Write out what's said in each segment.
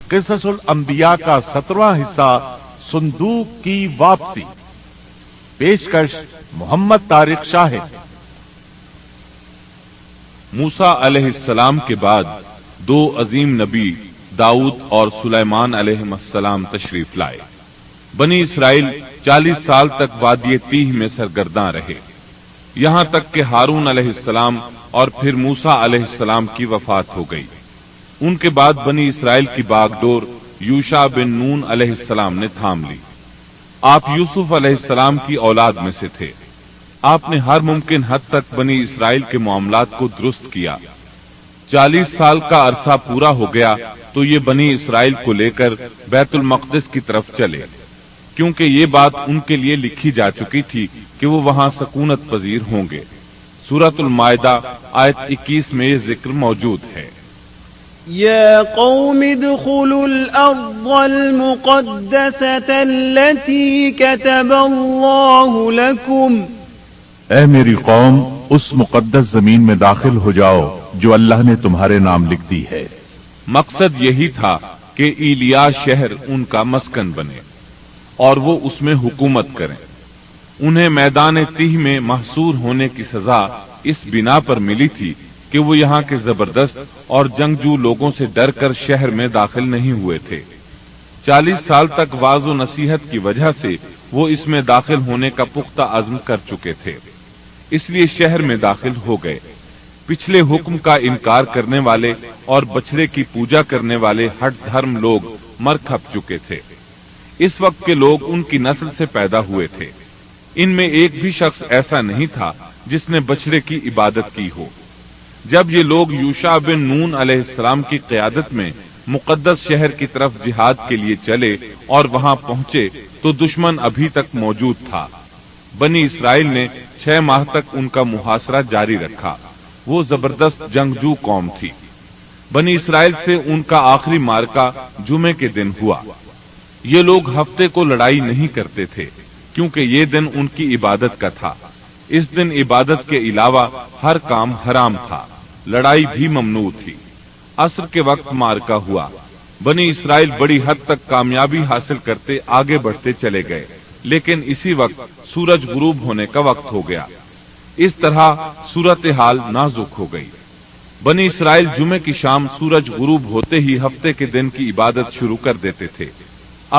قصص الانبیاء کا 17واں حصہ صندوق کی واپسی. پیشکش محمد طارق شاہد. موسیٰ علیہ السلام کے بعد دو عظیم نبی داؤد اور سلیمان علیہ السلام تشریف لائے. بنی اسرائیل 40 سال تک وادی تیہ میں سرگرداں رہے، یہاں تک کہ ہارون علیہ السلام اور پھر موسیٰ علیہ السلام کی وفات ہو گئی. ان کے بعد بنی اسرائیل کی باغ ڈور یوشع بن نون علیہ السلام نے تھام لی. آپ یوسف علیہ السلام کی اولاد میں سے تھے. آپ نے ہر ممکن حد تک بنی اسرائیل کے معاملات کو درست کیا. 40 سال کا عرصہ پورا ہو گیا تو یہ بنی اسرائیل کو لے کر بیت المقدس کی طرف چلے، کیونکہ یہ بات ان کے لیے لکھی جا چکی تھی کہ وہ وہاں سکونت پذیر ہوں گے. سورۃ المائدہ آیت 21 میں یہ ذکر موجود ہے. يا قوم ادخلوا الأرض المقدسة التي كتب الله لكم. اے میری قوم، اس مقدس زمین میں داخل ہو جاؤ جو اللہ نے تمہارے نام لکھ دی ہے. مقصد یہی تھا کہ ایلیا شہر ان کا مسکن بنے اور وہ اس میں حکومت کریں. انہیں میدان تیہ میں محصور ہونے کی سزا اس بنا پر ملی تھی کہ وہ یہاں کے زبردست اور جنگجو لوگوں سے ڈر کر شہر میں داخل نہیں ہوئے تھے. 40 سال تک واعظ و نصیحت کی وجہ سے وہ اس میں داخل ہونے کا پختہ عزم کر چکے تھے، اس لیے شہر میں داخل ہو گئے. پچھلے حکم کا انکار کرنے والے اور بچھڑے کی پوجا کرنے والے ہٹ دھرم لوگ مر کھپ چکے تھے. اس وقت کے لوگ ان کی نسل سے پیدا ہوئے تھے. ان میں ایک بھی شخص ایسا نہیں تھا جس نے بچھڑے کی عبادت کی ہو. جب یہ لوگ یوشع بن نون علیہ السلام کی قیادت میں مقدس شہر کی طرف جہاد کے لیے چلے اور وہاں پہنچے تو دشمن ابھی تک موجود تھا. بنی اسرائیل نے 6 ماہ تک ان کا محاصرہ جاری رکھا. وہ زبردست جنگجو قوم تھی. بنی اسرائیل سے ان کا آخری معرکہ جمعے کے دن ہوا. یہ لوگ ہفتے کو لڑائی نہیں کرتے تھے کیونکہ یہ دن ان کی عبادت کا تھا. اس دن عبادت کے علاوہ ہر کام حرام تھا، لڑائی بھی ممنوع تھی. عصر کے وقت معرکہ ہوا. بنی اسرائیل بڑی حد تک کامیابی حاصل کرتے آگے بڑھتے چلے گئے، لیکن اسی وقت سورج غروب ہونے کا وقت ہو گیا. اس طرح صورتحال نازک ہو گئی. بنی اسرائیل جمعے کی شام سورج غروب ہوتے ہی ہفتے کے دن کی عبادت شروع کر دیتے تھے.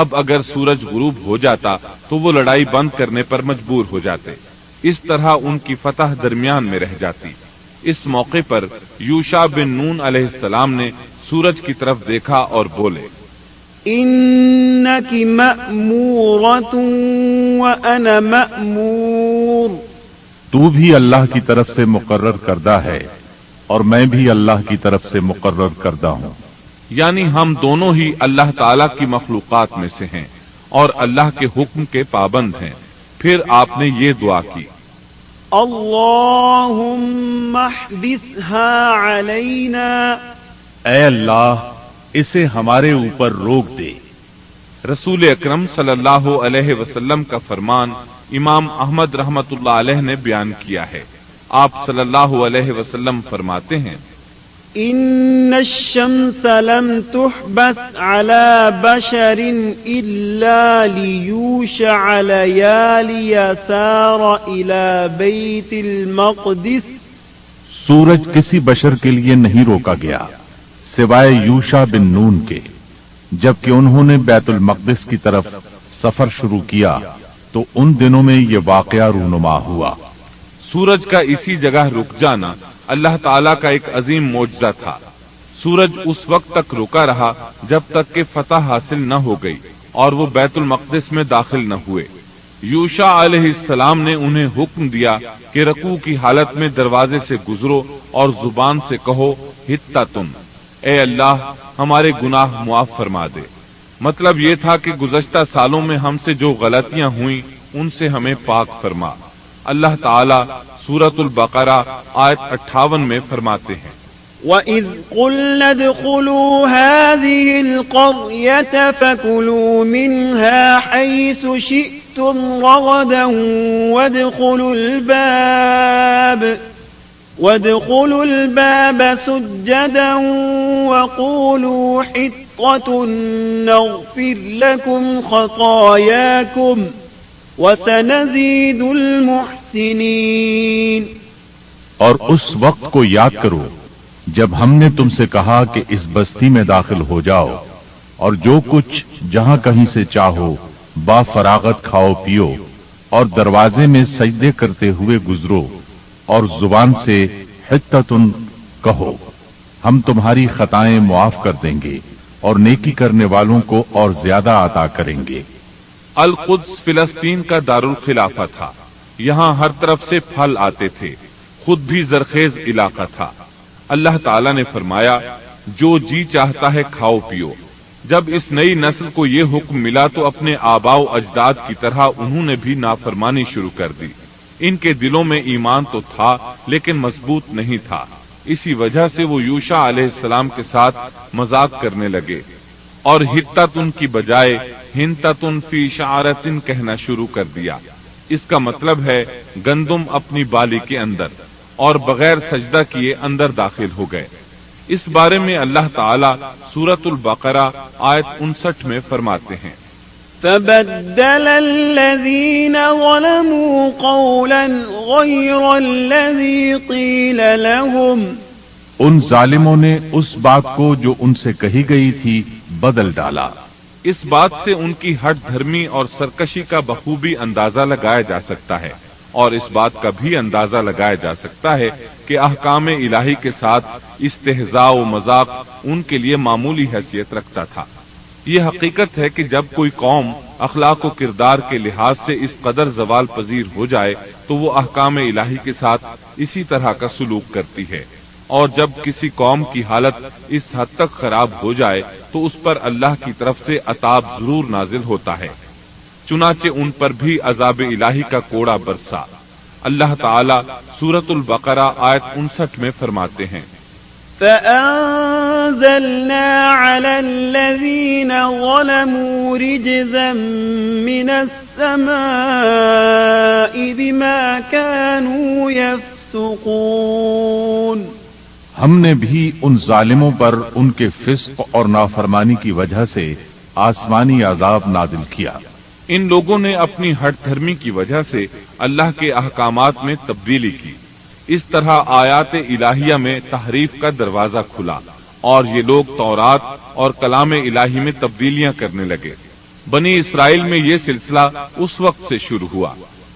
اب اگر سورج غروب ہو جاتا تو وہ لڑائی بند کرنے پر مجبور ہو جاتے. اس طرح ان کی فتح درمیان میں رہ جاتی. اس موقع پر یوشع بن نون علیہ السلام نے سورج کی طرف دیکھا اور بولے، انک مأمورۃ وانا مأمور. تو بھی اللہ کی طرف سے مقرر کردہ ہے اور میں بھی اللہ کی طرف سے مقرر کردہ ہوں. یعنی ہم دونوں ہی اللہ تعالی کی مخلوقات میں سے ہیں اور اللہ کے حکم کے پابند ہیں. پھر آپ نے یہ دعا کی، اللہم احبسها علینا. اے اللہ اسے ہمارے اوپر روک دے. رسول اکرم صلی اللہ علیہ وسلم کا فرمان امام احمد رحمت اللہ علیہ نے بیان کیا ہے. آپ صلی اللہ علیہ وسلم فرماتے ہیں، ان الشمس لم تحبس على بشر الا ليوشع ليالي سار الى بيت المقدس. سورج کسی بشر کے لیے نہیں روکا گیا سوائے یوشع بن نون کے. جبکہ انہوں نے بیت المقدس کی طرف سفر شروع کیا تو ان دنوں میں یہ واقعہ رونما ہوا. سورج کا اسی جگہ رک جانا اللہ تعالیٰ کا ایک عظیم معجزہ تھا. سورج اس وقت تک رکا رہا جب تک کہ فتح حاصل نہ ہو گئی اور وہ بیت المقدس میں داخل نہ ہوئے. یوشع علیہ السلام نے انہیں حکم دیا کہ رکوع کی حالت میں دروازے سے گزرو اور زبان سے کہو حطۃ، اے اللہ ہمارے گناہ معاف فرما دے. مطلب یہ تھا کہ گزشتہ سالوں میں ہم سے جو غلطیاں ہوئیں ان سے ہمیں پاک فرما. اللہ تعالیٰ سورۃ البقرہ آیت 58 میں فرماتے ہیں، وَإِذْ قُلْنَا ادْخُلُوا هَٰذِهِ الْقَرْيَةَ فَكُلُوا مِنْهَا حَيْثُ شِئْتُمْ رَغَدًا وَادْخُلُوا الْبَابَ وادخلوا الباب سجدا وقولوا حطة نغفر لكم خطاياكم وسنزيد المحسنين۔ اور اس وقت کو یاد کرو جب ہم نے تم سے کہا کہ اس بستی میں داخل ہو جاؤ اور جو کچھ جہاں کہیں سے چاہو با فراغت کھاؤ پیو اور دروازے میں سجدے کرتے ہوئے گزرو اور زبان سے حتتن کہو، ہم تمہاری خطائیں معاف کر دیں گے اور نیکی کرنے والوں کو اور زیادہ عطا کریں گے۔ القدس فلسطین کا دارالخلافہ تھا، یہاں ہر طرف سے پھل آتے تھے، خود بھی زرخیز علاقہ تھا۔ اللہ تعالیٰ نے فرمایا جو جی چاہتا ہے کھاؤ پیو۔ جب اس نئی نسل کو یہ حکم ملا تو اپنے آباء و اجداد کی طرح انہوں نے بھی نافرمانی شروع کر دی۔ ان کے دلوں میں ایمان تو تھا لیکن مضبوط نہیں تھا، اسی وجہ سے وہ یوشع علیہ السلام کے ساتھ مذاق کرنے لگے اور حتتن کی بجائے ہنتتن فی شعرتن کہنا شروع کر دیا۔ اس کا مطلب ہے گندم اپنی بالی کے اندر، اور بغیر سجدہ کیے اندر داخل ہو گئے۔ اس بارے میں اللہ تعالیٰ سورۃ البقرہ آیت 59 میں فرماتے ہیں فبدل الذين ظلموا قولا غير الذي قيل لهم، ان ظالموں نے اس بات کو جو ان سے کہی گئی تھی بدل ڈالا۔ اس بات سے ان کی ہٹ دھرمی اور سرکشی کا بخوبی اندازہ لگایا جا سکتا ہے، اور اس بات کا بھی اندازہ لگایا جا سکتا ہے کہ احکام الہی کے ساتھ استہزاء و مذاق ان کے لیے معمولی حیثیت رکھتا تھا۔ یہ حقیقت ہے کہ جب کوئی قوم اخلاق و کردار کے لحاظ سے اس قدر زوال پذیر ہو جائے تو وہ احکام الہی کے ساتھ اسی طرح کا سلوک کرتی ہے، اور جب کسی قوم کی حالت اس حد تک خراب ہو جائے تو اس پر اللہ کی طرف سے عذاب ضرور نازل ہوتا ہے۔ چنانچہ ان پر بھی عذاب الہی کا کوڑا برسا۔ اللہ تعالیٰ سورۃ البقرہ آیت 59 میں فرماتے ہیں فَأَنزَلْنَا عَلَى الَّذِينَ ظَلَمُوا رِجْزًا مِّنَ السَّمَاءِ بِمَا كَانُوا يَفْسُقُونَ، ہم نے بھی ان ظالموں پر ان کے فسق اور نافرمانی کی وجہ سے آسمانی عذاب نازل کیا۔ ان لوگوں نے اپنی ہٹ دھرمی کی وجہ سے اللہ کے احکامات میں تبدیلی کی، اس طرح آیات الہیہ میں تحریف کا دروازہ کھلا اور یہ لوگ تورات اور کلام الہی میں تبدیلیاں کرنے لگے۔ بنی اسرائیل میں یہ سلسلہ اس وقت سے شروع ہوا،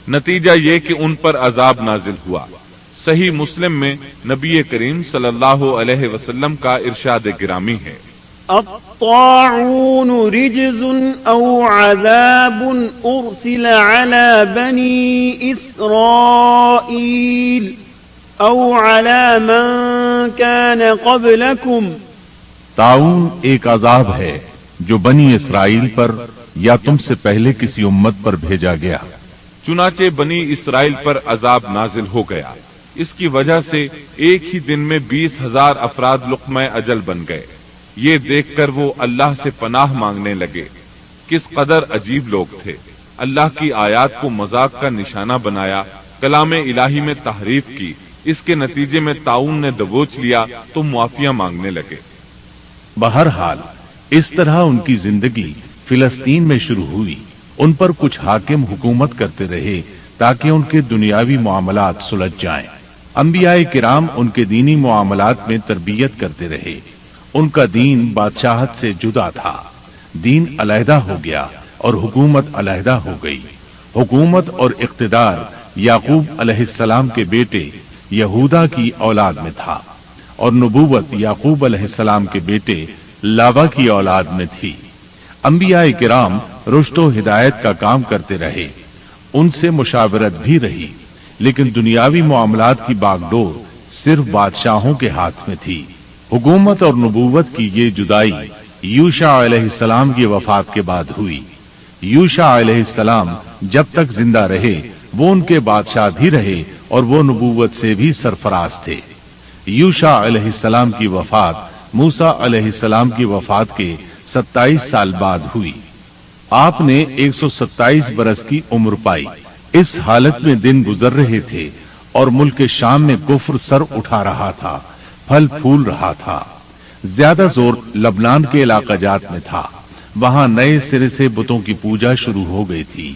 نتیجہ یہ کہ ان پر عذاب نازل ہوا۔ صحیح مسلم میں نبی کریم صلی اللہ علیہ وسلم کا ارشاد گرامی ہے الطاعون رجز او عذاب ارسل على بني اسرائيل او على من كان قبلكم، طاعون ایک عذاب ہے جو بنی اسرائیل پر یا تم سے پہلے کسی امت پر بھیجا گیا۔ چنانچہ بنی اسرائیل پر عذاب نازل ہو گیا، اس کی وجہ سے ایک ہی دن میں 20,000 افراد لقمہ اجل بن گئے۔ یہ دیکھ کر وہ اللہ سے پناہ مانگنے لگے۔ کس قدر عجیب لوگ تھے، اللہ کی آیات کو مذاق کا نشانہ بنایا، کلام الہی میں تحریف کی، اس کے نتیجے میں طاعون نے دبوچ لیا تو معافیاں مانگنے لگے۔ بہرحال اس طرح ان کی زندگی فلسطین میں شروع ہوئی۔ ان پر کچھ حاکم حکومت کرتے رہے تاکہ ان کے دنیاوی معاملات سلجھ جائیں۔ انبیاء کرام ان کے دینی معاملات میں تربیت کرتے رہے۔ ان کا دین بادشاہت سے جدا تھا، دین علیحدہ ہو گیا اور حکومت علیحدہ ہو گئی۔ حکومت اور اقتدار یعقوب علیہ السلام کے بیٹے یہودا کی اولاد میں تھا، اور نبوت یعقوب علیہ السلام کے بیٹے لاوا کی اولاد میں تھی۔ انبیاء کرام رشد و ہدایت کا کام کرتے رہے، ان سے مشاورت بھی رہی، لیکن دنیاوی معاملات کی باغ ڈور صرف بادشاہوں کے ہاتھ میں تھی۔ حکومت اور نبوت کی یہ جدائی یوشع علیہ السلام کی وفات کے بعد ہوئی۔ یوشع علیہ السلام جب تک زندہ رہے وہ ان کے بادشاہ بھی رہے اور وہ نبوت سے بھی سرفراز تھے۔ یوشع علیہ السلام کی وفات موسیٰ علیہ السلام کی وفات کے 27 سال بعد ہوئی۔ آپ نے 127 برس کی عمر پائی۔ اس حالت میں دن گزر رہے تھے اور ملک شام میں کفر سر اٹھا رہا تھا، پھل پھول رہا تھا۔ زیادہ زور لبنان کے علاقہ جات میں تھا، وہاں نئے سرے سے بتوں کی پوجا شروع ہو گئی تھی۔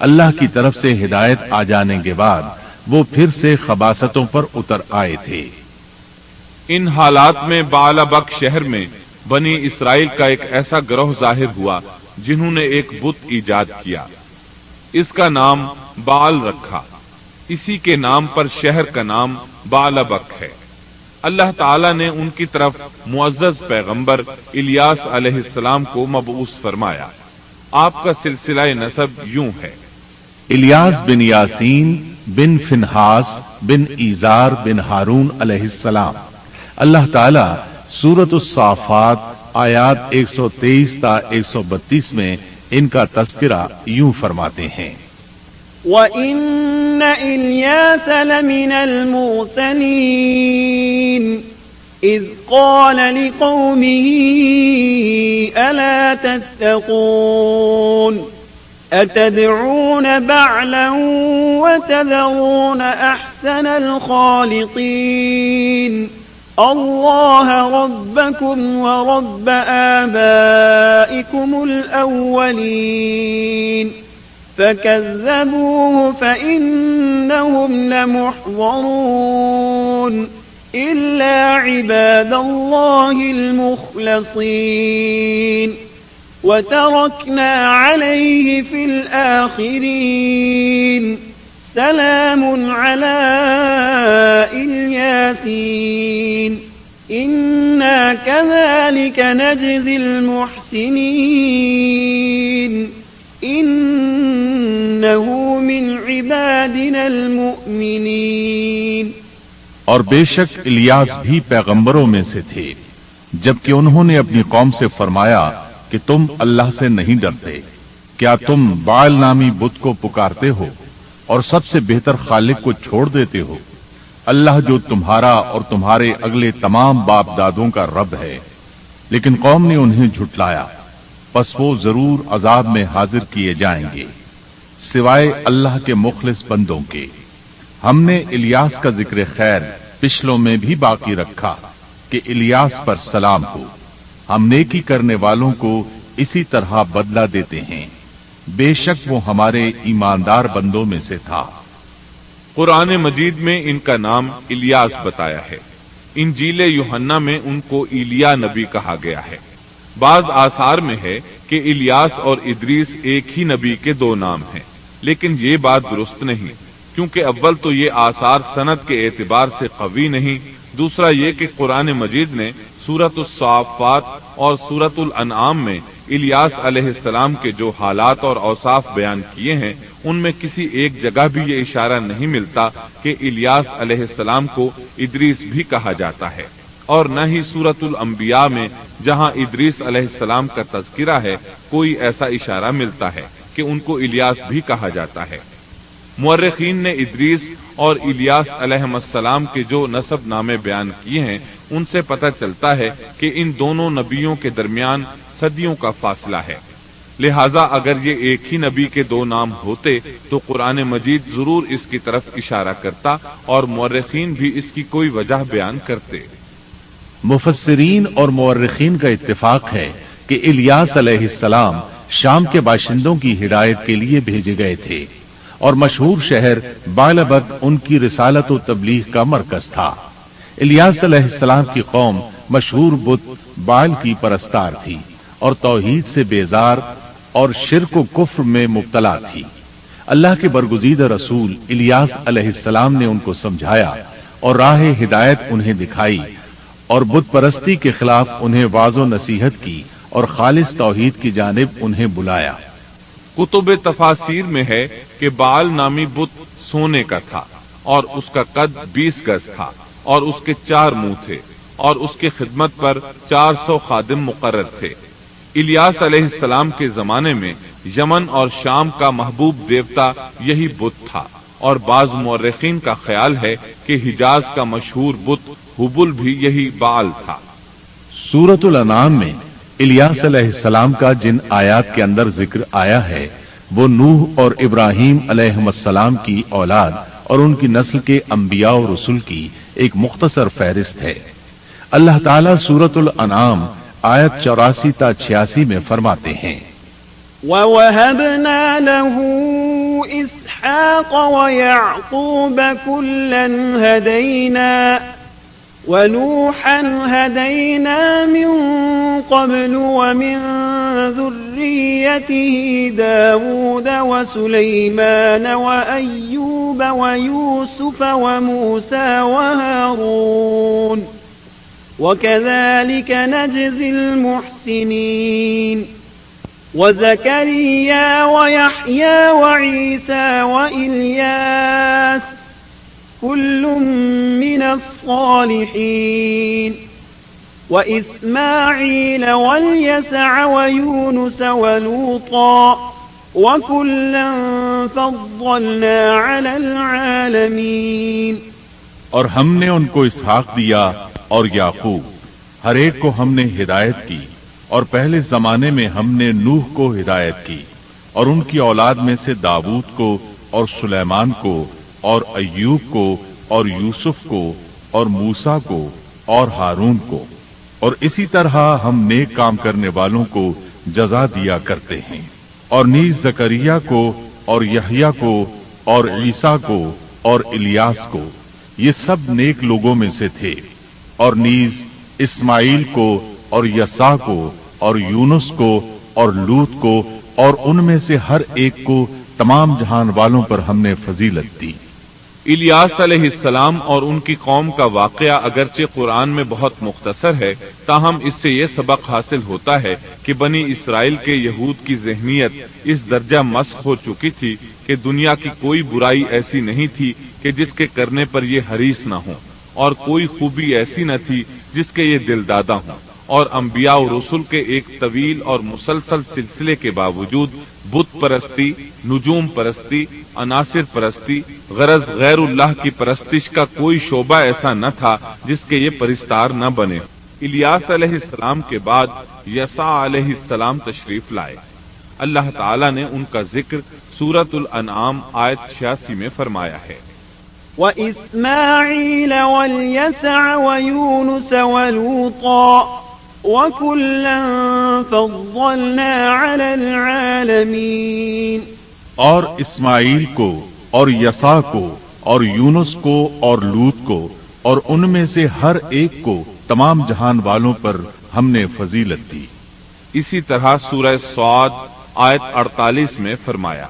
اللہ کی طرف سے ہدایت آ جانے کے بعد وہ پھر سے خباثتوں پر اتر آئے تھے۔ ان حالات میں بعلبک شہر میں بنی اسرائیل کا ایک ایسا گروہ ظاہر ہوا جنہوں نے ایک بت ایجاد کیا، اس کا نام بعل رکھا۔ اسی کے نام پر شہر کا نام بعلبک ہے۔ اللہ تعالی نے ان کی طرف معزز پیغمبر الیاس علیہ السلام کو مبعوث فرمایا۔ آپ کا سلسلہ نسب یوں ہے: الیاس بن یاسین بن فنحاس بن ایزار بن ہارون علیہ السلام۔ اللہ تعالی سورۃ الصافات آیات 123 تا 132 میں ان کا تذکرہ یوں فرماتے ہیں: وَإِنَّ إِلْيَاسَ لَمِنَ الْمُرْسَلِينَ إِذْ قَالَ لِقَوْمِهِ أَلَا تَتَّقُونَ أَتَدْعُونَ بَعْلًا وَتَذَرُونَ أَحْسَنَ الْخَالِقِينَ اللَّهَ رَبَّكُمْ وَرَبَّ آبَائِكُمُ الْأَوَّلِينَ فَكَذَّبُوهُ فَإِنَّهُمْ لَمُحْضَرُونَ إِلَّا عِبَادَ اللَّهِ الْمُخْلَصِينَ وَتَرَكْنَا عَلَيْهِ فِي الْآخِرِينَ سَلَامٌ عَلَى الْيَاسِينَ إِنَّا كَذَلِكَ نَجْزِي الْمُحْسِنِينَ إِنَّهُ مِنْ عِبَادِنَا الْمُؤْمِنِينَ۔ اور بے شک الیاس بھی پیغمبروں میں سے تھے، جبکہ انہوں نے اپنی قوم سے فرمایا کہ تم اللہ سے نہیں ڈرتے، کیا تم بعل نامی بت کو پکارتے ہو اور سب سے بہتر خالق کو چھوڑ دیتے ہو؟ اللہ جو تمہارا اور تمہارے اگلے تمام باپ دادوں کا رب ہے۔ لیکن قوم نے انہیں جھٹلایا، پس وہ ضرور عذاب میں حاضر کیے جائیں گے، سوائے اللہ کے مخلص بندوں کے۔ ہم نے الیاس کا ذکر خیر پچھلوں میں بھی باقی رکھا کہ الیاس پر سلام ہو، ہم نیکی کرنے والوں کو اسی طرح بدلہ دیتے ہیں، بے شک وہ ہمارے ایماندار بندوں میں سے تھا۔ قرآن مجید میں ان کا نام الیاس بتایا ہے، انجیل یوحنا میں ان کو ایلیا نبی کہا گیا ہے۔ بعض آثار میں ہے کہ الیاس اور ادریس ایک ہی نبی کے دو نام ہیں، لیکن یہ بات درست نہیں، کیونکہ اول تو یہ آثار سند کے اعتبار سے قوی نہیں، دوسرا یہ کہ قرآن مجید نے سورۃ الصافات اور سورۃ الانعام میں الیاس علیہ السلام کے جو حالات اور اوصاف بیان کیے ہیں ان میں کسی ایک جگہ بھی یہ اشارہ نہیں ملتا کہ الیاس علیہ السلام کو ادریس بھی کہا جاتا ہے، اور نہ ہی سورۃ الانبیاء میں جہاں ادریس علیہ السلام کا تذکرہ ہے کوئی ایسا اشارہ ملتا ہے کہ ان کو الیاس بھی کہا جاتا ہے۔ مورخین نے ادریس اور الیاس علیہ السلام کے جو نسب نامے بیان کیے ہیں ان سے پتہ چلتا ہے کہ ان دونوں نبیوں کے درمیان صدیوں کا فاصلہ ہے، لہذا اگر یہ ایک ہی نبی کے دو نام ہوتے تو قرآن مجید ضرور اس کی طرف اشارہ کرتا اور مورخین بھی اس کی کوئی وجہ بیان کرتے۔ مفسرین اور مورخین کا اتفاق ہے کہ الیاس علیہ السلام شام کے باشندوں کی ہدایت کے لیے بھیجے گئے تھے، اور مشہور شہر بعلبک ان کی رسالت و تبلیغ کا مرکز تھا۔ الیاس علیہ السلام کی قوم مشہور بت بعل کی پرستار تھی اور توحید سے بیزار اور شرک و کفر میں مبتلا تھی۔ اللہ کے برگزیدہ رسول الیاس علیہ السلام نے ان کو سمجھایا اور راہ ہدایت انہیں دکھائی اور بت پرستی کے خلاف انہیں واعظ و نصیحت کی اور خالص توحید کی جانب انہیں بلایا۔ کتب تفاسیر میں ہے کہ بعل نامی بت سونے کا تھا اور اس کا قد 20 گز تھا اور اس کے 4 منہ تھے اور اس کی خدمت پر 400 خادم مقرر تھے۔ الیاس علیہ السلام کے زمانے میں یمن اور شام کا محبوب دیوتا یہی بت تھا، اور بعض مورخین کا خیال ہے کہ حجاز کا مشہور بت حبل بھی یہی بعل تھا۔ سورۃ الانعام میں الیاس علیہ السلام کا جن آیات کے اندر ذکر آیا ہے وہ نوح اور ابراہیم علیہ السلام کی اولاد اور ان کی نسل کے انبیاء و رسول کی ایک مختصر فہرست ہے۔ اللہ تعالیٰ سورۃ الانعام آیت 84 تا 86 میں فرماتے ہیں، وَوَهَبْنَا لَهُ إِسْحَاقَ وَيَعْقُوبَ كُلًّا هَدَيْنَا وَنُوحًا هَدَيْنَا مِن قَبْلُ وَمِن ذُرِّيَّتِهِ دَاوُودَ وَسُلَيْمَانَ وَأَيُّوبَ وَيُوسُفَ وَمُوسَى وَهَارُونَ وَكَذَلِكَ نَجْزِي الْمُحْسِنِينَ وَزَكَرِيَّا وَيَحْيَى وَعِيسَى وَإِلْيَاسَ كُلٌّ مِّنَ الصَّالِحِينَ وَإِسْمَاعِيلَ وَالْيَسَعَ وَيُونُسَ وَلُوطًا وَكُلًّا فَضَّلْنَا عَلَى الْعَالَمِينَ۔ اور ہم نے ان کو اسحاق دیا اور یعقوب، ہر ایک کو ہم نے ہدایت کی، اور پہلے زمانے میں ہم نے نوح کو ہدایت کی، اور ان کی اولاد میں سے داؤد کو اور سلیمان کو اور ایوب کو اور یوسف کو اور موسیٰ کو اور ہارون کو، اور اسی طرح ہم نیک کام کرنے والوں کو جزا دیا کرتے ہیں۔ اور نیز زکریا کو اور یحییٰ کو اور عیسیٰ کو اور الیاس کو، یہ سب نیک لوگوں میں سے تھے۔ اور نیز اسماعیل کو اور یسع کو اور یونس کو اور لوط کو، اور ان میں سے ہر ایک کو تمام جہان والوں پر ہم نے فضیلت دی۔ الیاس علیہ السلام اور ان کی قوم کا واقعہ اگرچہ قرآن میں بہت مختصر ہے، تاہم اس سے یہ سبق حاصل ہوتا ہے کہ بنی اسرائیل کے یہود کی ذہنیت اس درجہ مسخ ہو چکی تھی کہ دنیا کی کوئی برائی ایسی نہیں تھی کہ جس کے کرنے پر یہ حریص نہ ہوں، اور کوئی خوبی ایسی نہ تھی جس کے یہ دل دادا ہوں، اور انبیاء و رسول کے ایک طویل اور مسلسل سلسلے کے باوجود بت پرستی، نجوم پرستی، عناصر پرستی، غرض غیر اللہ کی پرستش کا کوئی شعبہ ایسا نہ تھا جس کے یہ پرستار نہ بنے۔ الیاس علیہ السلام کے بعد یسع علیہ السلام تشریف لائے۔ اللہ تعالیٰ نے ان کا ذکر سورۃ الانعام آیت 86 میں فرمایا ہے، وَإِسْمَاعِيلَ وَالْيَسَعَ وَيُونُسَ وَلُوطًا وَكُلًّا فَضَّلْنَا عَلَى الْعَالَمِينَ۔ اور اسماعیل کو اور یسع کو اور یونس کو اور لوط کو، اور ان میں سے ہر ایک کو تمام جہان والوں پر ہم نے فضیلت دی۔ اسی طرح سورہ صاد آیت 48 میں فرمایا،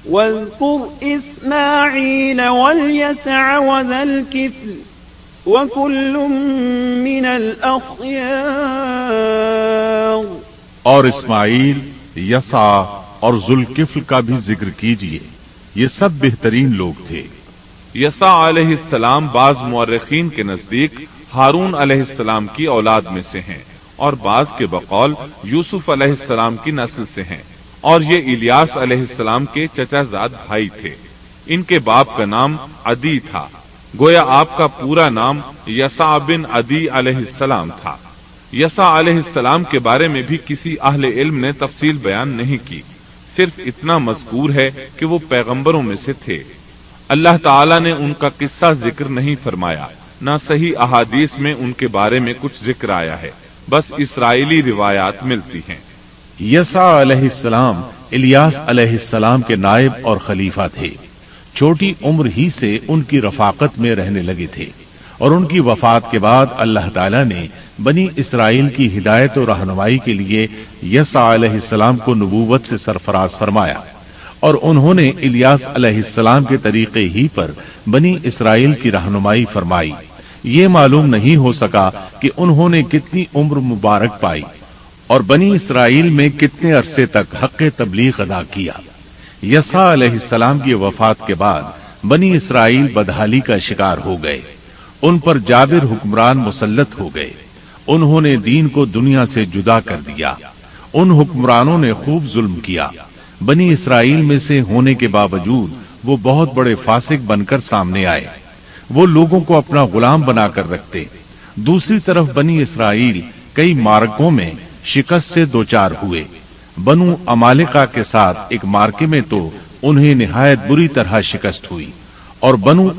وَاذْكُرْ إِسْمَاعِيلَ وَالْيَسَعَ وَذَا الْكِفْلِ وَكُلٌّ مِّنَ الْأَخْيَارِ۔ اور اسماعیل، یسع اور ذوالکفل کا بھی ذکر کیجیے، یہ سب بہترین لوگ تھے۔ یسع علیہ السلام بعض مورخین کے نزدیک ہارون علیہ السلام کی اولاد میں سے ہیں، اور بعض کے بقول یوسف علیہ السلام کی نسل سے ہیں، اور یہ الیاس علیہ السلام کے چچا زاد بھائی تھے۔ ان کے باپ کا نام عدی تھا، گویا آپ کا پورا نام یسع بن عدی علیہ السلام تھا۔ یسع علیہ السلام کے بارے میں بھی کسی اہل علم نے تفصیل بیان نہیں کی، صرف اتنا مذکور ہے کہ وہ پیغمبروں میں سے تھے۔ اللہ تعالیٰ نے ان کا قصہ ذکر نہیں فرمایا، نہ صحیح احادیث میں ان کے بارے میں کچھ ذکر آیا ہے، بس اسرائیلی روایات ملتی ہیں۔ یسع علیہ السلام الیاس علیہ السلام کے نائب اور خلیفہ تھے۔ چھوٹی عمر ہی سے ان کی رفاقت میں رہنے لگے تھے، اور ان کی وفات کے بعد اللہ تعالیٰ نے بنی اسرائیل کی ہدایت و رہنمائی کے لیے یسع علیہ السلام کو نبوت سے سرفراز فرمایا، اور انہوں نے الیاس علیہ السلام کے طریقے ہی پر بنی اسرائیل کی رہنمائی فرمائی۔ یہ معلوم نہیں ہو سکا کہ انہوں نے کتنی عمر مبارک پائی اور بنی اسرائیل میں کتنے عرصے تک حق تبلیغ ادا کیا۔ یسع علیہ السلام کی وفات کے بعد بنی اسرائیل بدحالی کا شکار ہو گئے، ان پر جابر حکمران مسلط ہو گئے، انہوں نے دین کو دنیا سے جدا کر دیا۔ ان حکمرانوں نے خوب ظلم کیا۔ بنی اسرائیل میں سے ہونے کے باوجود وہ بہت بڑے فاسق بن کر سامنے آئے، وہ لوگوں کو اپنا غلام بنا کر رکھتے۔ دوسری طرف بنی اسرائیل کئی معرکوں میں شکست سے دوچار ہوئے۔ بنو عمالقہ کے ساتھ ایک معرکے میں تو انہیں نہایت بری طرح شکست ہوئی، اور بنو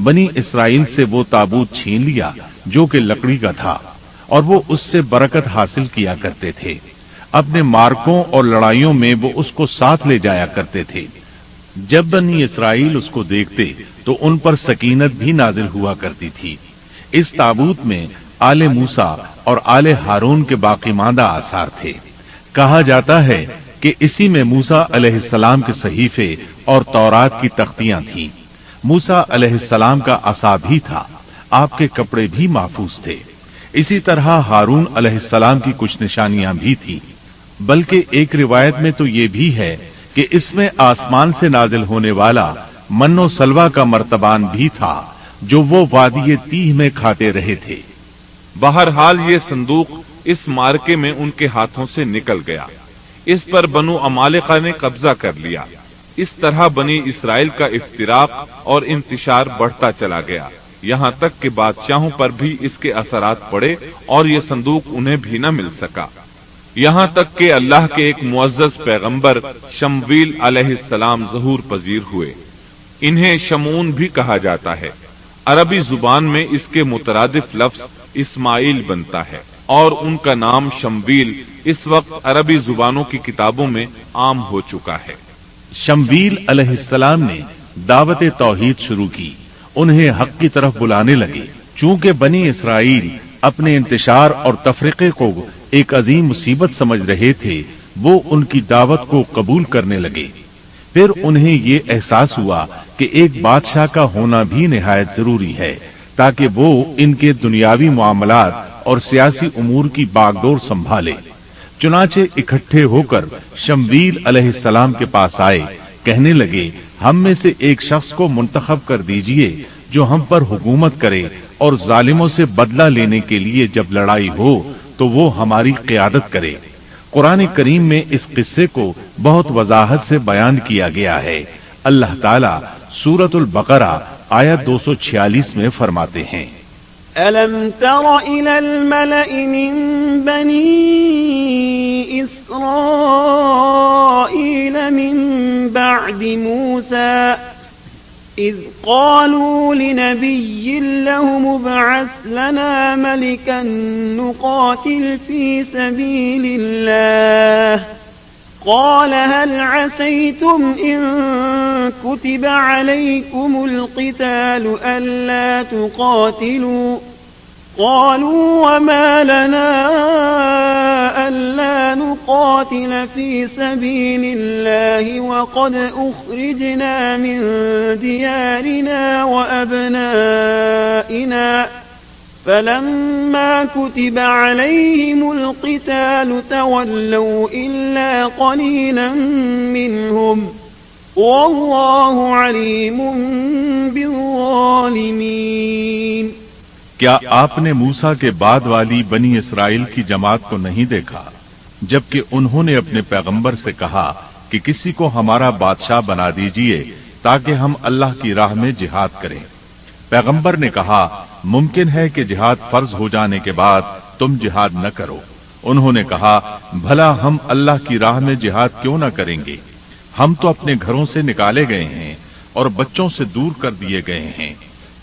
بنی اسرائیل سے وہ تابوت چھین لیا جو کہ لکڑی کا تھا، اور وہ اس سے برکت حاصل کیا کرتے تھے۔ اپنے مارکوں اور لڑائیوں میں وہ اس کو ساتھ لے جایا کرتے تھے۔ جب بنی اسرائیل اس کو دیکھتے تو ان پر سکینت بھی نازل ہوا کرتی تھی۔ اس تابوت میں آل موسیٰ اور آل ہارون کے باقی ماندہ آثار تھے۔ کہا جاتا ہے کہ اسی میں موسیٰ علیہ السلام کے صحیفے اور تورات کی تختیاں تھیں۔ موسیٰ علیہ السلام کا عصا بھی تھا، آپ کے کپڑے بھی محفوظ تھے۔ اسی طرح ہارون علیہ السلام کی کچھ نشانیاں بھی تھیں، بلکہ ایک روایت میں تو یہ بھی ہے کہ اس میں آسمان سے نازل ہونے والا من و سلوہ کا مرتبان بھی تھا جو وہ وادی تیہ میں کھاتے رہے تھے۔ بہرحال یہ صندوق اس مارکے میں ان کے ہاتھوں سے نکل گیا، اس پر بنو امالقہ نے قبضہ کر لیا۔ اس طرح بنی اسرائیل کا افتراق اور انتشار بڑھتا چلا گیا، یہاں تک کہ بادشاہوں پر بھی اس کے اثرات پڑے اور یہ صندوق انہیں بھی نہ مل سکا، یہاں تک کہ اللہ کے ایک معزز پیغمبر شمویل علیہ السلام ظہور پذیر ہوئے۔ انہیں شمعون بھی کہا جاتا ہے۔ عربی زبان میں اس کے مترادف لفظ اسماعیل بنتا ہے، اور ان کا نام شمویل اس وقت عربی زبانوں کی کتابوں میں عام ہو چکا ہے۔ شمویل علیہ السلام نے دعوت توحید شروع کی، انہیں حق کی طرف بلانے لگے۔ چونکہ بنی اسرائیل اپنے انتشار اور تفرقے کو ایک عظیم مصیبت سمجھ رہے تھے، وہ ان کی دعوت کو قبول کرنے لگے۔ پھر انہیں یہ احساس ہوا کہ ایک بادشاہ کا ہونا بھی نہایت ضروری ہے تاکہ وہ ان کے دنیاوی معاملات اور سیاسی امور کی باغ ڈور سنبھالے۔ چنانچہ اکٹھے ہو کر شمویل علیہ السلام کے پاس آئے، کہنے لگے ہم میں سے ایک شخص کو منتخب کر دیجئے جو ہم پر حکومت کرے اور ظالموں سے بدلہ لینے کے لیے جب لڑائی ہو تو وہ ہماری قیادت کرے۔ قرآن کریم میں اس قصے کو بہت وضاحت سے بیان کیا گیا ہے۔ اللہ تعالیٰ سورۃ البقرہ آیت 246 میں فرماتے ہیں، أَلَمْ تَرَ إِلَى الْمَلَإِ مِنْ بَنِي إِسْرَائِيلَ مِنْ بَعْدِ مُوسَى إِذْ قَالُوا لِنَبِيٍّ لَهُمُ ابْعَثْ لَنَا مَلِكًا نُقَاتِلْ فِي سَبِيلِ اللَّهِ قال هل عسيتم إن كتب عليكم القتال ألا تقاتلوا قالوا وما لنا ألا نقاتل في سبيل الله وقد أخرجنا من ديارنا وأبنائنا فلما كتب عليهم القتال تولوا إلا قليلا منهم والله عليم بالظالمين۔ کیا آپ نے موسیٰ کے بعد والی بنی اسرائیل کی جماعت کو نہیں دیکھا جبکہ انہوں نے اپنے پیغمبر سے کہا کہ کسی کو ہمارا بادشاہ بنا دیجئے تاکہ ہم اللہ کی راہ میں جہاد کریں۔ پیغمبر نے کہا ممکن ہے کہ جہاد فرض ہو جانے کے بعد تم جہاد نہ کرو۔ انہوں نے کہا بھلا ہم اللہ کی راہ میں جہاد کیوں نہ کریں گے؟ ہم تو اپنے گھروں سے نکالے گئے ہیں اور بچوں سے دور کر دیے گئے ہیں۔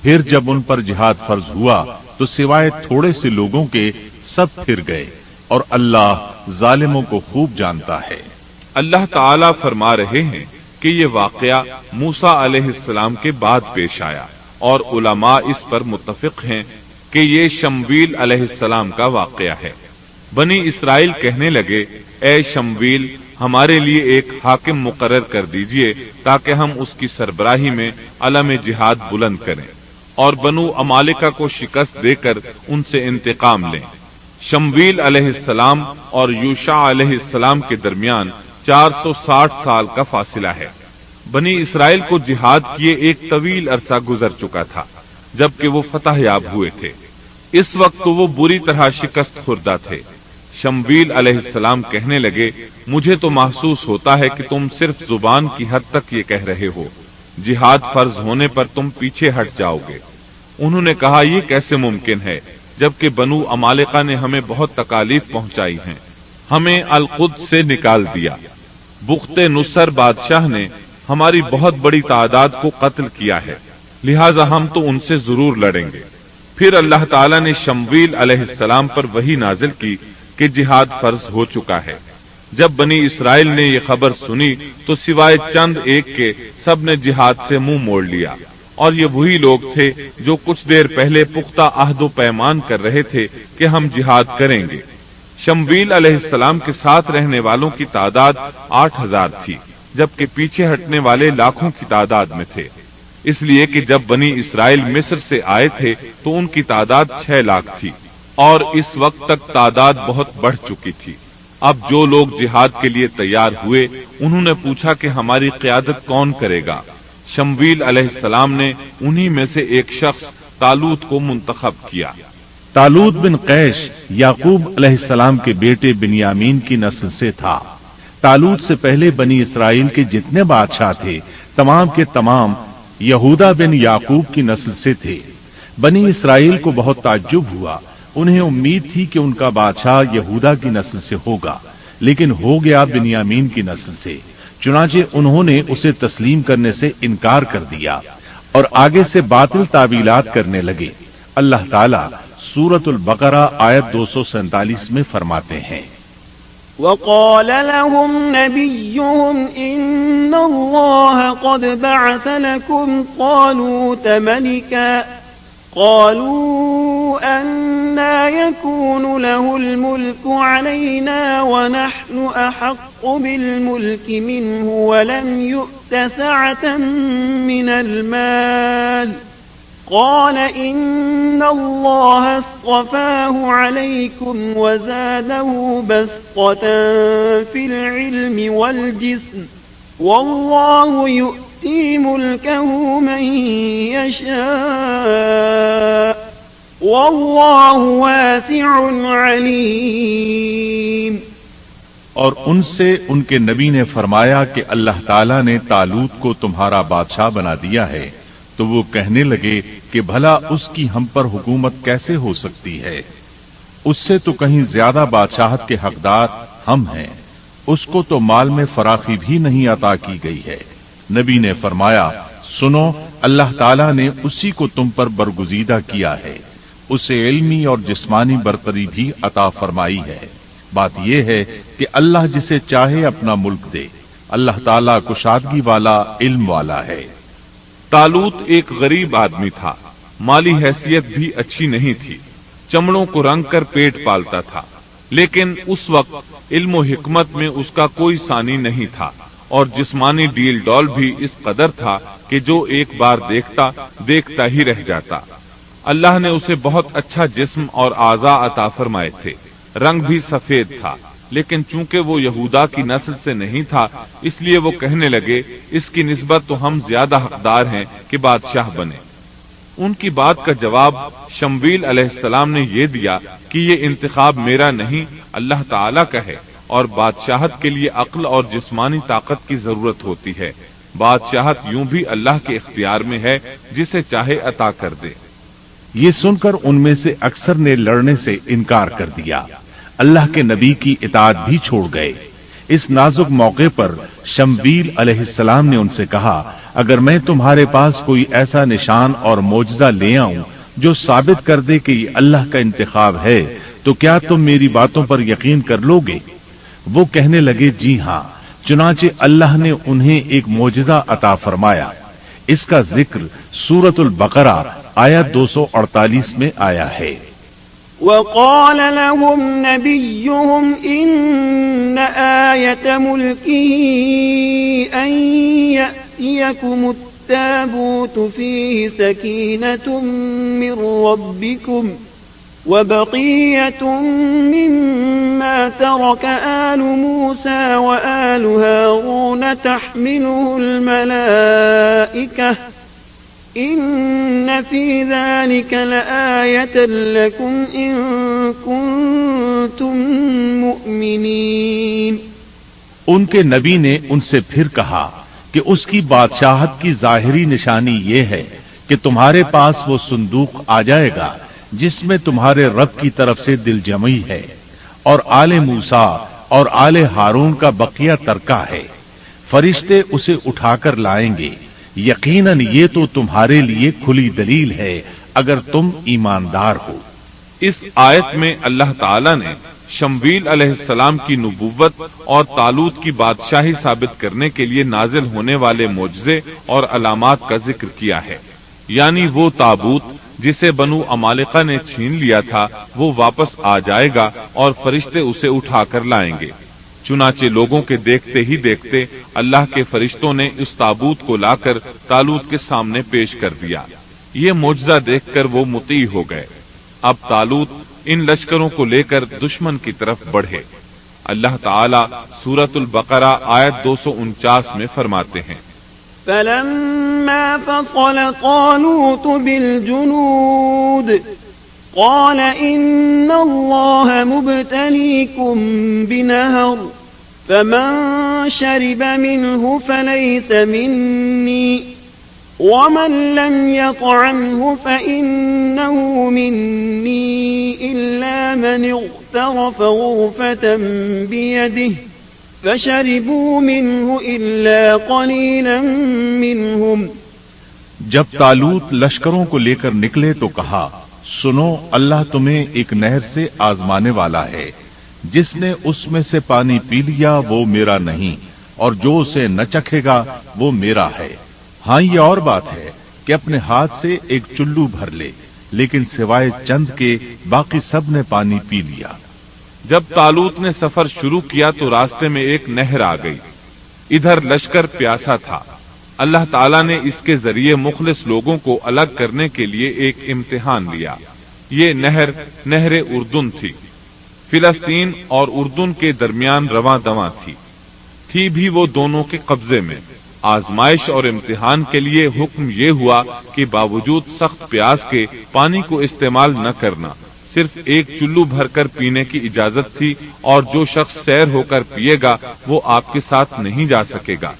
پھر جب ان پر جہاد فرض ہوا تو سوائے تھوڑے سے لوگوں کے سب پھر گئے، اور اللہ ظالموں کو خوب جانتا ہے۔ اللہ تعالیٰ فرما رہے ہیں کہ یہ واقعہ موسیٰ علیہ السلام کے بعد پیش آیا، اور علماء اس پر متفق ہیں کہ یہ شمویل علیہ السلام کا واقعہ ہے۔ بنی اسرائیل کہنے لگے اے شمویل ہمارے لیے ایک حاکم مقرر کر دیجئے تاکہ ہم اس کی سربراہی میں علم جہاد بلند کریں اور بنو امالکہ کو شکست دے کر ان سے انتقام لیں۔ شمویل علیہ السلام اور یوشع علیہ السلام کے درمیان 460 سال کا فاصلہ ہے۔ بنی اسرائیل کو جہاد کیے ایک طویل عرصہ گزر چکا تھا جبکہ وہ فتح یاب ہوئے تھے۔ اس وقت تو وہ بری طرح شکست خوردہ تھے۔ شمویل علیہ السلام کہنے لگے مجھے تو محسوس ہوتا ہے کہ تم صرف زبان کی حد تک یہ کہہ رہے ہو، جہاد فرض ہونے پر تم پیچھے ہٹ جاؤ گے۔ انہوں نے کہا یہ کیسے ممکن ہے جبکہ بنو امالکہ نے ہمیں بہت تکالیف پہنچائی ہیں، ہمیں القدس سے نکال دیا۔ بخت نصر بادشاہ نے ہماری بہت بڑی تعداد کو قتل کیا ہے، لہذا ہم تو ان سے ضرور لڑیں گے۔ پھر اللہ تعالیٰ نے شمویل علیہ السلام پر وحی نازل کی کہ جہاد فرض ہو چکا ہے۔ جب بنی اسرائیل نے یہ خبر سنی تو سوائے چند ایک کے سب نے جہاد سے منہ موڑ لیا، اور یہ وہی لوگ تھے جو کچھ دیر پہلے پختہ عہد و پیمان کر رہے تھے کہ ہم جہاد کریں گے۔ شمویل علیہ السلام کے ساتھ رہنے والوں کی تعداد 8000 تھی، جبکہ پیچھے ہٹنے والے لاکھوں کی تعداد میں تھے، اس لیے کہ جب بنی اسرائیل مصر سے آئے تھے تو ان کی تعداد 6 لاکھ تھی، اور اس وقت تک تعداد بہت بڑھ چکی تھی۔ اب جو لوگ جہاد کے لیے تیار ہوئے انہوں نے پوچھا کہ ہماری قیادت کون کرے گا؟ شمویل علیہ السلام نے انہی میں سے ایک شخص طالوت کو منتخب کیا۔ طالوت بن قیش یعقوب علیہ السلام کے بیٹے بنیامین کی نسل سے تھا۔ طالوت سے پہلے بنی اسرائیل کے جتنے بادشاہ تھے تمام کے تمام یہودا بن یعقوب کی نسل سے تھے۔ بنی اسرائیل کو بہت تعجب ہوا، انہیں امید تھی کہ ان کا بادشاہ یہودا کی نسل سے ہوگا، لیکن ہو گیا بنیامین کی نسل سے۔ چنانچہ انہوں نے اسے تسلیم کرنے سے انکار کر دیا اور آگے سے باطل تعویلات کرنے لگے۔ اللہ تعالیٰ سورۃ البقرہ آیت 247 میں فرماتے ہیں، وقال لهم نبيهم إن الله قد بعث لكم طالوت ملكا قالوا أنى يكون له الملك علينا ونحن أحق بالملك منه ولم يؤت سعة من المال قال إن الله اصطفاه عليكم وزاده بسطة في العلم والجسم والله يؤتي ملكه من يشاء والله واسع عليم۔ اور ان سے ان کے نبی نے فرمایا کہ اللہ تعالیٰ نے طالوت کو تمہارا بادشاہ بنا دیا ہے، تو وہ کہنے لگے کہ بھلا اس کی ہم پر حکومت کیسے ہو سکتی ہے؟ اس سے تو کہیں زیادہ بادشاہت کے حقدار ہم ہیں، اس کو تو مال میں فراخی بھی نہیں عطا کی گئی ہے۔ نبی نے فرمایا، سنو، اللہ تعالیٰ نے اسی کو تم پر برگزیدہ کیا ہے، اسے علمی اور جسمانی برتری بھی عطا فرمائی ہے۔ بات یہ ہے کہ اللہ جسے چاہے اپنا ملک دے، اللہ تعالیٰ کشادگی والا، علم والا ہے۔ طالوت ایک غریب آدمی تھا، مالی حیثیت بھی اچھی نہیں تھی، چمڑوں کو رنگ کر پیٹ پالتا تھا، لیکن اس وقت علم و حکمت میں اس کا کوئی ثانی نہیں تھا، اور جسمانی ڈیل ڈول بھی اس قدر تھا کہ جو ایک بار دیکھتا ہی رہ جاتا۔ اللہ نے اسے بہت اچھا جسم اور اعضاء عطا فرمائے تھے، رنگ بھی سفید تھا، لیکن چونکہ وہ یہودا کی نسل سے نہیں تھا اس لیے وہ کہنے لگے اس کی نسبت تو ہم زیادہ حقدار ہیں کہ بادشاہ بنے۔ ان کی بات کا جواب شمویل علیہ السلام نے یہ دیا کہ یہ انتخاب میرا نہیں، اللہ تعالیٰ کا ہے، اور بادشاہت کے لیے عقل اور جسمانی طاقت کی ضرورت ہوتی ہے۔ بادشاہت یوں بھی اللہ کے اختیار میں ہے، جسے چاہے عطا کر دے۔ یہ سن کر ان میں سے اکثر نے لڑنے سے انکار کر دیا، اللہ کے نبی کی اطاعت بھی چھوڑ گئے۔ اس نازک موقع پر شمویل علیہ السلام نے ان سے کہا، اگر میں تمہارے پاس کوئی ایسا نشان اور معجزہ لے آؤں جو ثابت کر دے کہ یہ اللہ کا انتخاب ہے تو کیا تم میری باتوں پر یقین کر لو گے؟ وہ کہنے لگے، جی ہاں۔ چنانچہ اللہ نے انہیں ایک معجزہ عطا فرمایا۔ اس کا ذکر سورۃ البقرہ آیت 248 میں آیا ہے۔ وقال لهم نبيهم إن آية ملكه أن يأتيكم التابوت فيه سكينة من ربكم وبقية مما ترك آل موسى وآل هارون تحمله الملائكة إن في ذلك لآية لكم إن كنتم مؤمنين۔ ان کے نبی نے ان سے پھر کہا کہ اس کی بادشاہت کی ظاہری نشانی یہ ہے کہ تمہارے پاس وہ صندوق آ جائے گا جس میں تمہارے رب کی طرف سے دل جمعی ہے، اور آل موسیٰ اور آل ہارون کا بقیہ ترکہ ہے۔ فرشتے اسے اٹھا کر لائیں گے، یقیناً یہ تو تمہارے لیے کھلی دلیل ہے اگر تم ایماندار ہو۔ اس آیت میں اللہ تعالیٰ نے شمویل علیہ السلام کی نبوت اور طالوت کی بادشاہی ثابت کرنے کے لیے نازل ہونے والے معجزے اور علامات کا ذکر کیا ہے، یعنی وہ تابوت جسے بنو عمالقہ نے چھین لیا تھا وہ واپس آ جائے گا اور فرشتے اسے اٹھا کر لائیں گے۔ چنانچہ لوگوں کے دیکھتے ہی دیکھتے اللہ کے فرشتوں نے اس تابوت کو لا کر طالوت کے سامنے پیش کر دیا۔ یہ معجزہ دیکھ کر وہ مطیع ہو گئے۔ اب طالوت ان لشکروں کو لے کر دشمن کی طرف بڑھے۔ اللہ تعالی سورۃ البقرہ آیت 249 میں فرماتے ہیں، فلما فصل طالوت بالجنود قال إن الله مبتليكم بنهر فمن شرب منه فليس مني ومن لم يطعمه فإنه مني إلا من اغترف غرفة بيده فشربوا منه إلا قليلا منهم۔ جب طالوت لشکروں کو لے کر نکلے تو کہا، سنو اللہ تمہیں ایک نہر سے آزمانے والا ہے، جس نے اس میں سے پانی پی لیا وہ میرا نہیں، اور جو اسے نہ چکھے گا وہ میرا ہے۔ ہاں یہ اور بات ہے کہ اپنے ہاتھ سے ایک چلو بھر لے، لیکن سوائے چند کے باقی سب نے پانی پی لیا۔ جب طالوت نے سفر شروع کیا تو راستے میں ایک نہر آ گئی۔ ادھر لشکر پیاسا تھا۔ اللہ تعالیٰ نے اس کے ذریعے مخلص لوگوں کو الگ کرنے کے لیے ایک امتحان لیا۔ یہ نہر اردن تھی۔ فلسطین اور اردن کے درمیان رواں دواں تھی بھی وہ دونوں کے قبضے میں۔ آزمائش اور امتحان کے لیے حکم یہ ہوا کہ باوجود سخت پیاس کے پانی کو استعمال نہ کرنا، صرف ایک چلو بھر کر پینے کی اجازت تھی، اور جو شخص سیر ہو کر پیے گا وہ آپ کے ساتھ نہیں جا سکے گا۔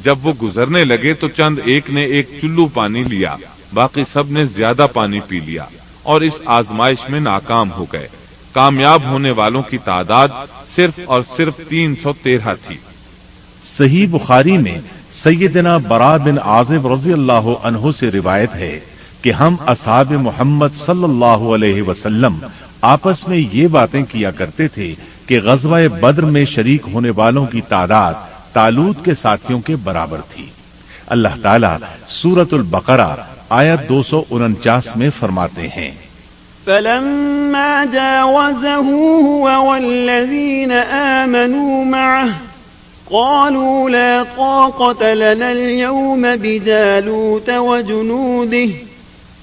جب وہ گزرنے لگے تو چند ایک نے ایک چلو پانی لیا، باقی سب نے زیادہ پانی پی لیا اور اس آزمائش میں ناکام ہو گئے۔ کامیاب ہونے والوں کی تعداد صرف اور صرف 313 تھی۔ صحیح بخاری میں سیدنا برا بن عازب رضی اللہ عنہ سے روایت ہے کہ ہم اصحاب محمد صلی اللہ علیہ وسلم آپس میں یہ باتیں کیا کرتے تھے کہ غزوہ بدر میں شریک ہونے والوں کی تعداد طالوت کے ساتھیوں کے برابر تھی۔ اللہ تعالیٰ سورۃ البقرہ آیت 249 میں فرماتے ہیں، فلما جاوزه هو والذين آمنوا معه قالوا لا طاقة لنا اليوم بجالوت وجنوده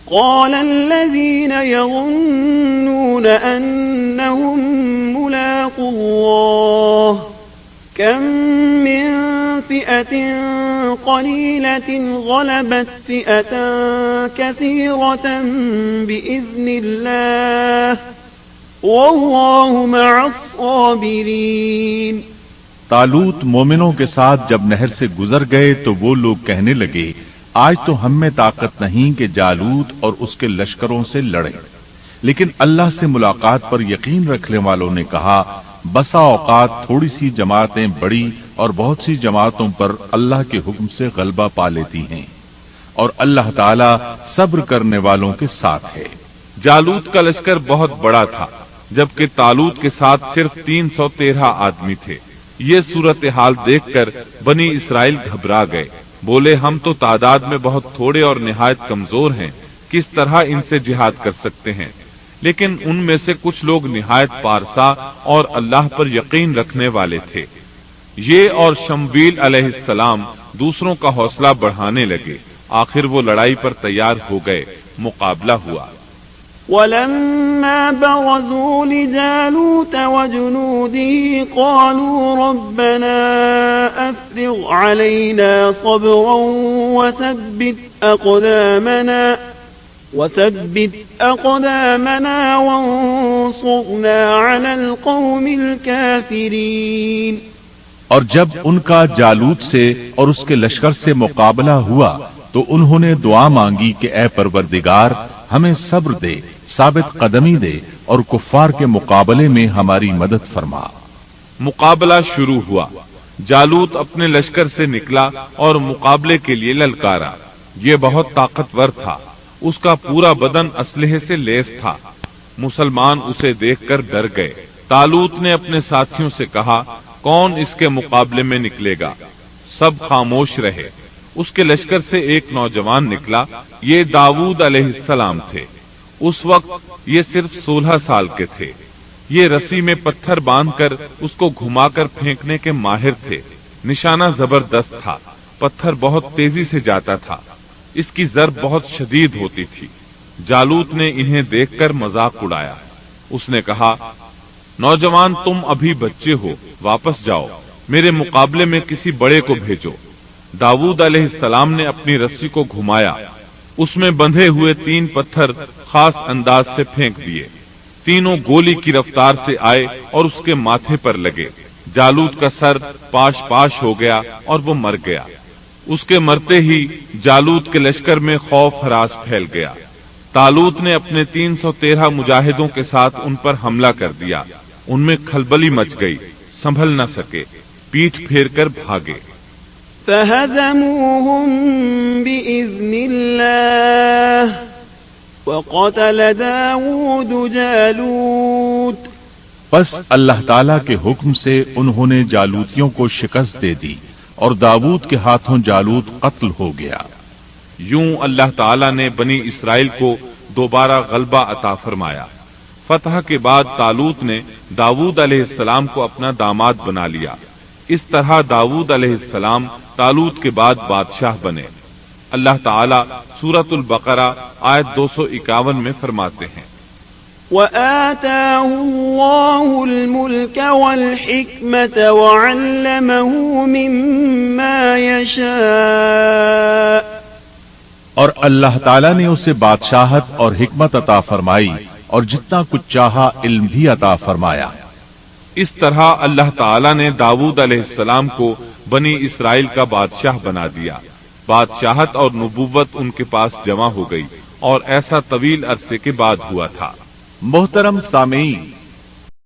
قال الذين يظنون أنهم ملاقو الله كم من فئة قليلة غلبت فئة كثيرة بإذن الله والله مع الصابرين۔ طالوت مومنوں کے ساتھ جب نہر سے گزر گئے تو وہ لوگ کہنے لگے، آج تو ہم میں طاقت نہیں کہ جالوت اور اس کے لشکروں سے لڑیں، لیکن اللہ سے ملاقات پر یقین رکھنے والوں نے کہا، بسا اوقات تھوڑی سی جماعتیں بڑی اور بہت سی جماعتوں پر اللہ کے حکم سے غلبہ پا لیتی ہیں، اور اللہ تعالی صبر کرنے والوں کے ساتھ ہے۔ جالوت کا لشکر بہت بڑا تھا، جبکہ طالوت کے ساتھ صرف 313 آدمی تھے۔ یہ صورتحال دیکھ کر بنی اسرائیل گھبرا گئے، بولے ہم تو تعداد میں بہت تھوڑے اور نہایت کمزور ہیں، کس طرح ان سے جہاد کر سکتے ہیں؟ لیکن ان میں سے کچھ لوگ نہایت پارسا اور اللہ پر یقین رکھنے والے تھے۔ یہ اور شمویل علیہ السلام دوسروں کا حوصلہ بڑھانے لگے۔ آخر وہ لڑائی پر تیار ہو گئے، مقابلہ ہوا۔ ولما برزوا لجالوت وجنوده قالوا ربنا أفرغ علينا صبرا وثبت أقدامنا وانصرنا على القوم الكافرين۔ اور جب ان کا جالوت سے اور اس کے لشکر سے مقابلہ ہوا تو انہوں نے دعا مانگی کہ اے پروردگار ہمیں صبر دے، ثابت قدمی دے اور کفار کے مقابلے میں ہماری مدد فرما۔ مقابلہ شروع ہوا۔ جالوت اپنے لشکر سے نکلا اور مقابلے کے لیے للکارا۔ یہ بہت طاقتور تھا، اس کا پورا بدن اسلحے سے لیس تھا۔ مسلمان اسے دیکھ کر ڈر گئے۔ طالوت نے اپنے ساتھیوں سے کہا، کون اس کے مقابلے میں نکلے گا؟ سب خاموش رہے۔ اس کے لشکر سے ایک نوجوان نکلا، یہ داؤد علیہ السلام تھے۔ اس وقت یہ صرف 16 سال کے تھے۔ یہ رسی میں پتھر باندھ کر اس کو گھما کر پھینکنے کے ماہر تھے۔ نشانہ زبردست تھا، پتھر بہت تیزی سے جاتا تھا، اس کی ضرب بہت شدید ہوتی تھی۔ جالوت نے انہیں دیکھ کر مذاق اڑایا۔ اس نے کہا، نوجوان تم ابھی بچے ہو، واپس جاؤ، میرے مقابلے میں کسی بڑے کو بھیجو۔ داؤد علیہ السلام نے اپنی رسی کو گھمایا، اس میں بندھے ہوئے 3 پتھر خاص انداز سے پھینک دیے۔ تینوں گولی کی رفتار سے آئے اور اس کے ماتھے پر لگے۔ جالوت کا سر پاش پاش ہو گیا اور وہ مر گیا۔ اس کے مرتے ہی جالوت کے لشکر میں خوف ہراس پھیل گیا۔ طالوت نے اپنے 313 مجاہدوں کے ساتھ ان پر حملہ کر دیا۔ ان میں کھلبلی مچ گئی، سنبھل نہ سکے، پیٹھ پھیر کر بھاگے۔ فَهَزَمُوهُمْ بِإِذْنِ اللَّهِ وَقَتَلَ دَاوُودُ جَالُوتَ۔ پس اللہ تعالیٰ کے حکم سے انہوں نے جالوتیوں کو شکست دے دی اور داؤد کے ہاتھوں جالوت قتل ہو گیا۔ یوں اللہ تعالیٰ نے بنی اسرائیل کو دوبارہ غلبہ عطا فرمایا۔ فتح کے بعد طالوت نے داؤد علیہ السلام کو اپنا داماد بنا لیا۔ اس طرح داؤد علیہ السلام طالوت کے بعد بادشاہ بنے۔ اللہ تعالیٰ سورۃ البقرہ آیت 251 میں فرماتے ہیں، وَآتَاهُ اللَّهُ الْمُلْكَ وَالْحِكْمَةَ وَعَلَّمَهُ مِمَّا يَشَاءُ۔ اور اللہ تعالیٰ نے اسے بادشاہت اور حکمت عطا فرمائی اور جتنا کچھ چاہا علم بھی عطا فرمایا۔ اس طرح اللہ تعالیٰ نے داؤد علیہ السلام کو بنی اسرائیل کا بادشاہ بنا دیا۔ بادشاہت اور نبوت ان کے پاس جمع ہو گئی اور ایسا طویل عرصے کے بعد ہوا تھا۔ محترم سامعین،